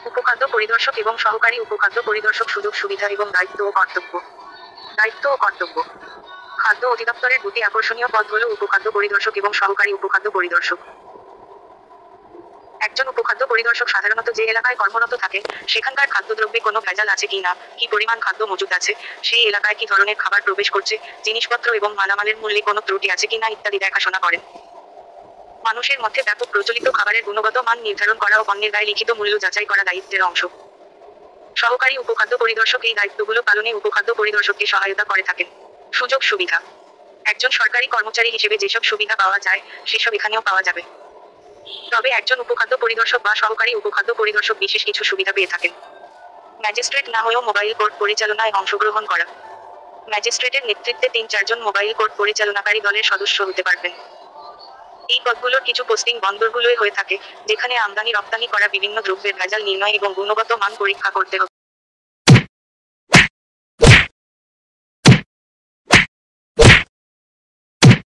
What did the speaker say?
উপখাদ্য পরিদর্শক এবং সহকারী উপখাদ্য পরিদর্শক সুযোগ সুবিধা এবং দায়িত্ব ও কর্তব্য। দায়িত্ব ও কর্তব্য। খাদ্য অধিদপ্তরের দুটি আকর্ষণীয় পদ হল উপখাদ্য পরিদর্শক এবং সহকারী উপখাদ্য পরিদর্শক। একজন উপখাদ্য পরিদর্শক সাধারণত যে এলাকায় কর্মরত থাকে সেখানকার খাদ্যদ্রব্যে কোনো ভেজাল আছে কি না, কি পরিমাণ খাদ্য মজুদ আছে, সেই এলাকায় কি ধরনের খাবার প্রবেশ করছে, জিনিসপত্র এবং মালামালের মূল্যে কোনো ত্রুটি আছে কিনা ইত্যাদি দেখাশোনা করেন। মানুষের মধ্যে ব্যাপক প্রচলিত খাবারের গুণগত মান নির্ধারণ করা ও পণ্যের গায়ে লিখিত মূল্য যাচাই করা দায়িত্বের অংশ। সহকারী উপখাদ্য পরিদর্শক এই দায়িত্বগুলো পালনে উপখাদ্য পরিদর্শককে সহায়তা করে থাকেন। সুযোগ সুবিধা। একজন সরকারি কর্মচারী হিসেবে যেসব সুবিধা পাওয়া যায় সেসব এখানেও পাওয়া যাবে। তবে একজন উপখাদ্য পরিদর্শক বা সহকারী উপখাদ্য পরিদর্শক বিশেষ কিছু সুবিধা পেয়ে থাকেন। ম্যাজিস্ট্রেট না হয়েও মোবাইল কোর্ট পরিচালনায় অংশগ্রহণ করা। ম্যাজিস্ট্রেটের নেতৃত্বে ৩-৪ জন মোবাইল কোর্ট পরিচালনাকারী দলের সদস্য হতে পারবেন। এই পদগুলোর কিছু পোস্টিং বন্দরগুলোয় হয়ে থাকে, যেখানে আমদানি রপ্তানি করা বিভিন্ন দ্রব্যের ভেজাল নির্ণয় এবং গুণগত মান পরীক্ষা করতে হবে।